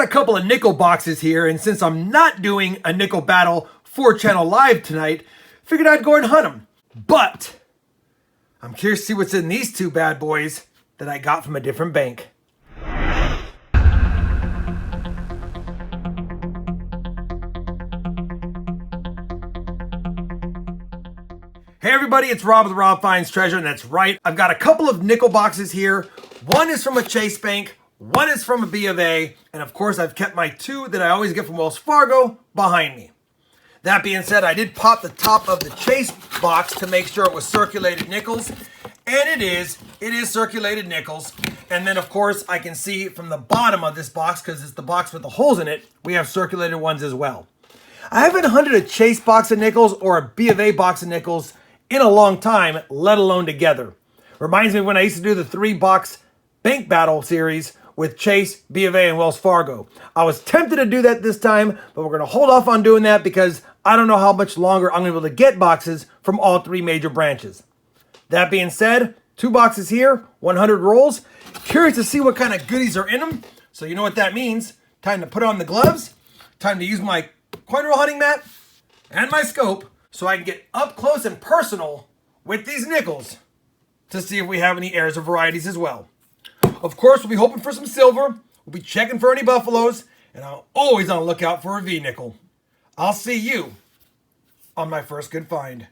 a couple of nickel boxes here, and since I'm not doing a nickel battle 4-channel live tonight, figured I'd go and hunt them. But I'm curious to see what's in these two bad boys that I got from a different bank. Hey everybody, it's Rob with RobFindsTreasure, and that's right, I've got a couple of nickel boxes here. One is from a Chase bank, one is from a B of A, and of course I've kept my two that I always get from Wells Fargo behind me. That being said, I did pop the top of the Chase box to make sure it was circulated nickels, and it is circulated nickels. And then of course I can see from the bottom of this box, because it's the box with the holes in it, we have circulated ones as well. I haven't hunted a Chase box of nickels or a B of A box of nickels in a long time, let alone together. Reminds me when I used to do the 3-box bank battle series with Chase, B of A, and Wells Fargo. I was tempted to do that this time, but we're going to hold off on doing that because I don't know how much longer I'm going to be able to get boxes from all 3 major branches. That being said, 2 boxes here, 100 rolls. Curious to see what kind of goodies are in them. So you know what that means. Time to put on the gloves. Time to use my coin roll hunting mat and my scope so I can get up close and personal with these nickels to see if we have any heirs of varieties as well. Of course, we'll be hoping for some silver. We'll be checking for any buffaloes, and I'm always on the lookout for a V nickel. I'll see you on my first good find.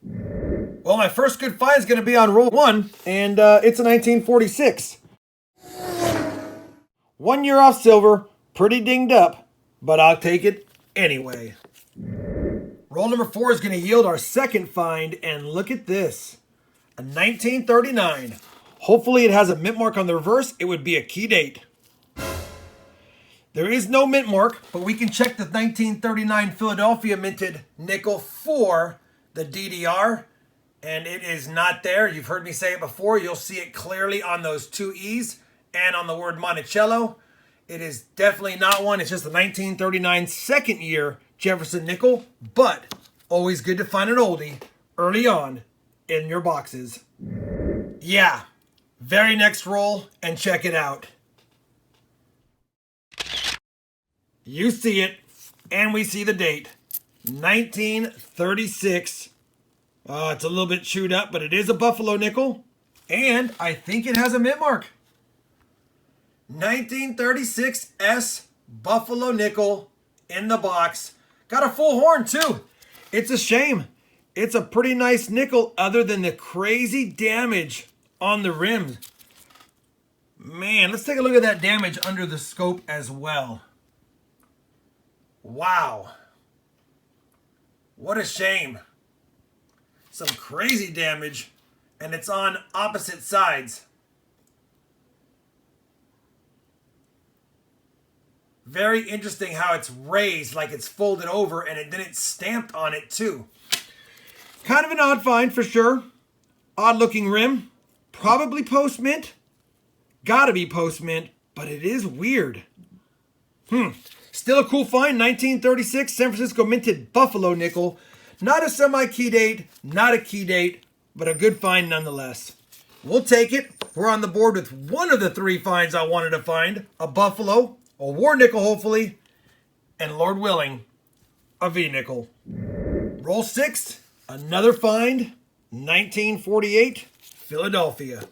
Well, my first good find is going to be on roll 1, and it's a 1946. 1 year off silver, pretty dinged up, but I'll take it anyway. Roll number 4 is going to yield our second find, and look at this. A 1939. Hopefully it has a mint mark on the reverse. It would be a key date. There is no mint mark, but we can check the 1939 Philadelphia minted nickel for the DDR, and it is not there. You've heard me say it before. You'll see it clearly on those 2 E's and on the word Monticello. It is definitely not one. It's just a 1939 second year Jefferson nickel, but always good to find an oldie early on in your boxes. Yeah. Very next roll, and check it out. You see it, and we see the date. 1936. It's a little bit chewed up, but it is a buffalo nickel. And I think it has a mint mark. 1936 S buffalo nickel in the box. Got a full horn, too. It's a shame. It's a pretty nice nickel other than the crazy damage on the rim. Man, let's take a look at that damage under the scope as well. Wow. What a shame. Some crazy damage, and it's on opposite sides. Very interesting how it's raised, like it's folded over, and then it's stamped on it too. Kind of an odd find for sure. Odd looking rim. Probably post-mint. Gotta be post-mint, but it is weird. Still a cool find. 1936 San Francisco minted buffalo nickel. Not a semi-key date, not a key date, but a good find nonetheless. We'll take it. We're on the board with one of the 3 finds I wanted to find. A buffalo, a war nickel hopefully, and Lord willing, a V nickel. Roll 6, another find. 1948 Philadelphia.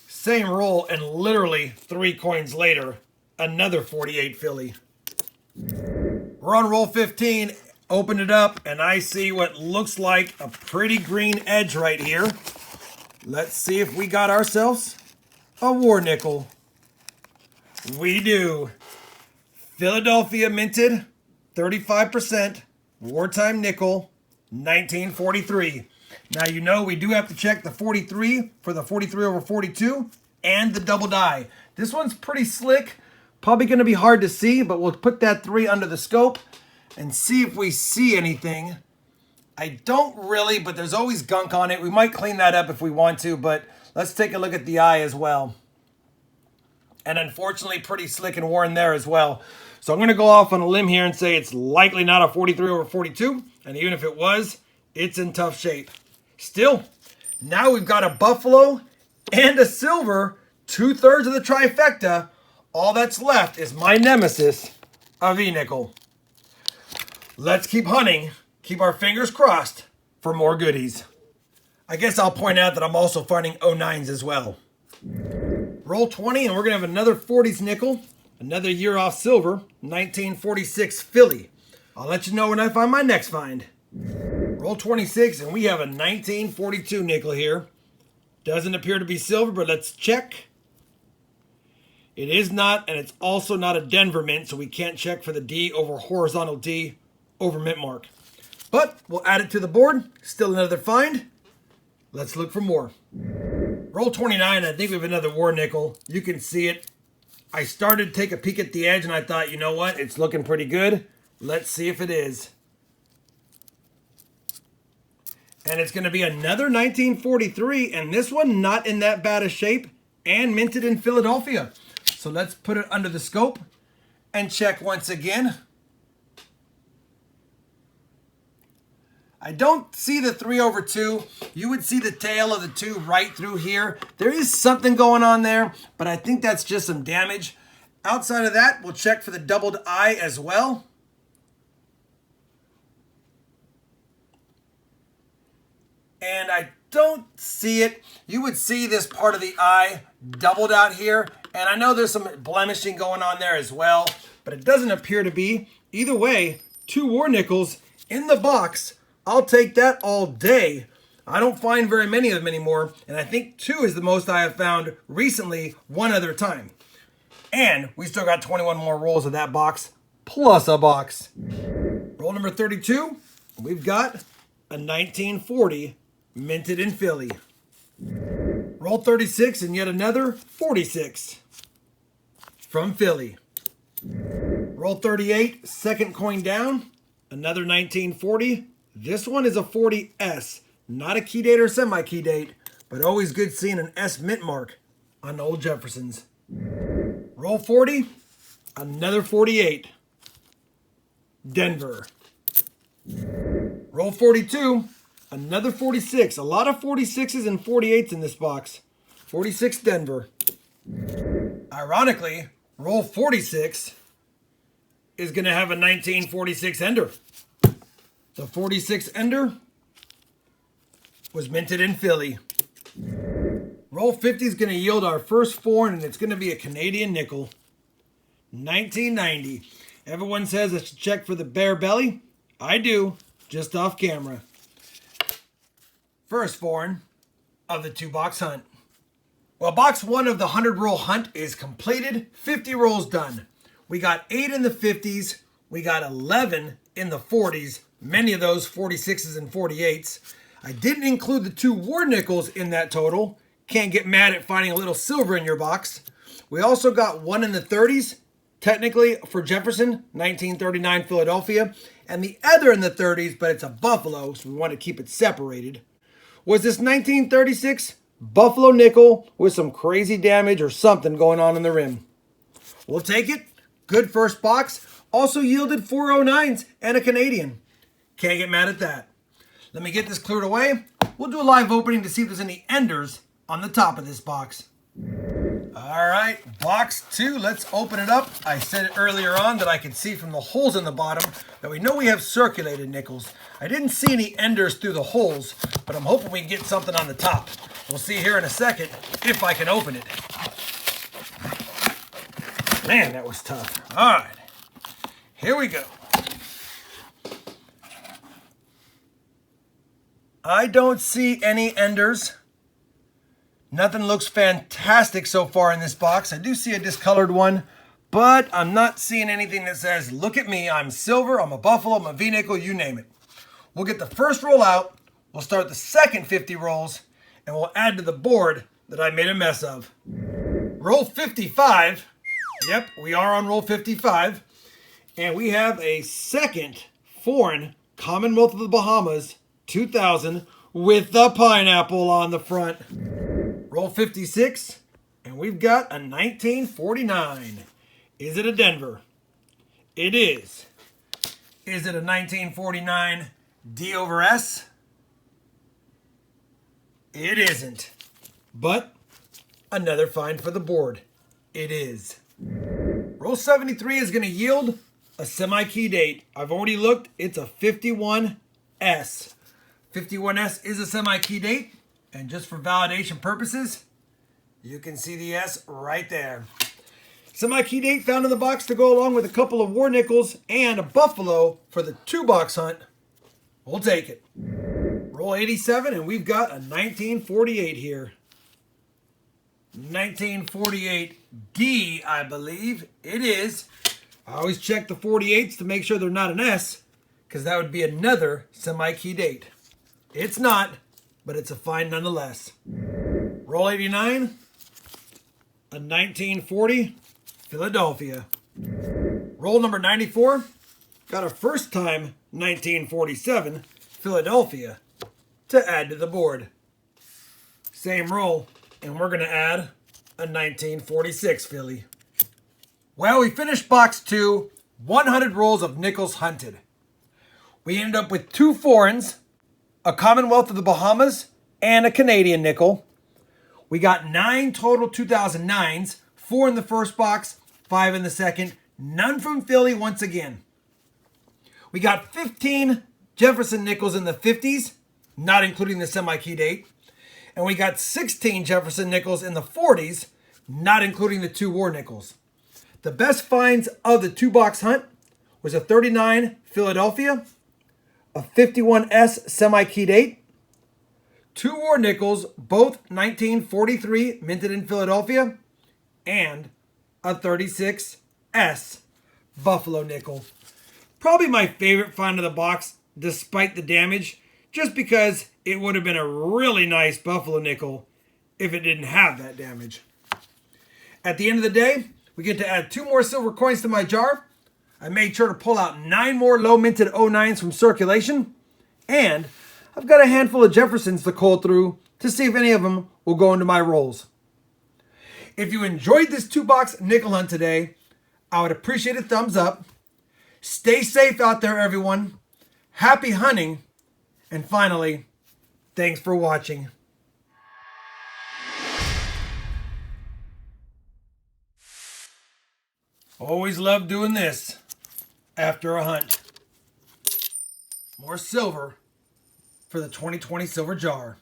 Same roll, and literally 3 coins later, another 48 Philly. We're on roll 15. Open it up, and I see what looks like a pretty green edge right here. Let's see if we got ourselves a war nickel. We do. Philadelphia minted, 35%, wartime nickel, 1943. Now, you know we do have to check the 43 for the 43 over 42 and the double die. This one's pretty slick. Probably going to be hard to see, but we'll put that 3 under the scope and see if we see anything. I don't really, but there's always gunk on it. We might clean that up if we want to, but let's take a look at the eye as well. And unfortunately, pretty slick and worn there as well. So I'm going to go off on a limb here and say it's likely not a 43 over 42. And even if it was, it's in tough shape. Still, now we've got a buffalo and a silver, 2/3 of the trifecta, all that's left is my nemesis, a V-nickel. Let's keep hunting, keep our fingers crossed for more goodies. I guess I'll point out that I'm also finding 09s as well. Roll 20, and we're going to have another 40s nickel, another year off silver, 1946 Philly. I'll let you know when I find my next find. Roll 26, and we have a 1942 nickel here. Doesn't appear to be silver, but let's check. It is not, and it's also not a Denver mint, so we can't check for the D over horizontal D over mint mark. But we'll add it to the board. Still another find. Let's look for more. Roll 29, I think we have another war nickel. You can see it. I started to take a peek at the edge, and I thought, you know what? It's looking pretty good. Let's see if it is. And it's going to be another 1943, and this one not in that bad a shape, and minted in Philadelphia. So let's put it under the scope and check once again. I don't see the 3/2. You would see the tail of the 2 right through here. There is something going on there, but I think that's just some damage. Outside of that, we'll check for the doubled I as well. And I don't see it. You would see this part of the eye doubled out here. And I know there's some blemishing going on there as well, but it doesn't appear to be. Either way, 2 war nickels in the box. I'll take that all day. I don't find very many of them anymore. And I think 2 is the most I have found recently, one other time. And we still got 21 more rolls of that box, plus a box. Roll number 32, we've got a 1940 minted in Philly. Roll 36 and yet another 46 from Philly. Roll 38, second coin down, another 1940. This one is a 40S, not a key date or semi-key date, but always good seeing an S mint mark on old Jeffersons. Roll 40, another 48, Denver. Roll 42, another 46. A lot of 46s and 48s in this box. 46 Denver. Ironically, roll 46 is going to have a 1946 ender. The 46 ender was minted in Philly. Roll 50 is going to yield our first foreign, and it's going to be a Canadian nickel. 1990. Everyone says I should check for the bare belly. I do, just off camera. First foreign of the 2-box hunt. Well, box 1 of the 100-roll hunt is completed. 50 rolls done. We got 8 in the 50s. We got 11 in the 40s. Many of those 46s and 48s. I didn't include the 2 war nickels in that total. Can't get mad at finding a little silver in your box. We also got 1 in the 30s. Technically for Jefferson, 1939 Philadelphia. And the other in the 30s, but it's a Buffalo, so we want to keep it separated. Was this 1936 Buffalo nickel with some crazy damage or something going on in the rim. We'll take it. Good first box. Also yielded 4 09s and a Canadian. Can't get mad at that. Let me get this cleared away. We'll do a live opening to see if there's any enders on the top of this box. All right, box 2, let's open it up. I said earlier on that I could see from the holes in the bottom that we know we have circulated nickels. I didn't see any enders through the holes, but I'm hoping we can get something on the top. We'll see here in a second if I can open it. Man, that was tough. All right, here we go. I don't see any enders. Nothing looks fantastic so far in this box. I do see a discolored one, but I'm not seeing anything that says, look at me, I'm silver, I'm a Buffalo, I'm a V-nickel, you name it. We'll get the first roll out, we'll start the second 50 rolls, and we'll add to the board that I made a mess of. Roll 55. Yep, we are on roll 55. And we have a second foreign Commonwealth of the Bahamas 2000 with the pineapple on the front. Roll 56, and we've got a 1949. Is it a Denver? It is. Is it a 1949 D over S? It isn't. But another find for the board. It is. Roll 73 is going to yield a semi-key date. I've already looked. It's a 51S. 51S is a semi-key date. And just for validation purposes, you can see the S right there. Semi-key date found in the box to go along with a couple of war nickels and a buffalo for the 2-box hunt. We'll take it. Roll 87 and we've got a 1948 here. 1948D, I believe it is. I always check the 48s to make sure they're not an S, because that would be another semi-key date. It's not, but it's a find nonetheless. Roll 89, a 1940 Philadelphia. Roll number 94, got a first time 1947 Philadelphia to add to the board. Same roll, and we're going to add a 1946 Philly. Well, we finished box 2, 100 rolls of nickels hunted. We ended up with 2 foreigns, a Commonwealth of the Bahamas, and a Canadian nickel. We got 9 total 2009s, 4 in the first box, 5 in the second, none from Philly once again. We got 15 Jefferson Nickels in the 50s, not including the semi-key date. And we got 16 Jefferson Nickels in the 40s, not including the 2 war nickels. The best finds of the 2-box hunt was a 39 Philadelphia, a 51S semi-key date, 2 war nickels, both 1943 minted in Philadelphia, and a 36S Buffalo nickel. Probably my favorite find of the box, despite the damage, just because it would have been a really nice Buffalo nickel if it didn't have that damage. At the end of the day, we get to add 2 more silver coins to my jar. I made sure to pull out 9 more low minted 09s from circulation. And I've got a handful of Jeffersons to cull through to see if any of them will go into my rolls. If you enjoyed this 2-box nickel hunt today, I would appreciate a thumbs up. Stay safe out there, everyone. Happy hunting. And finally, thanks for watching. Always love doing this after a hunt. More silver for the 2020 silver jar.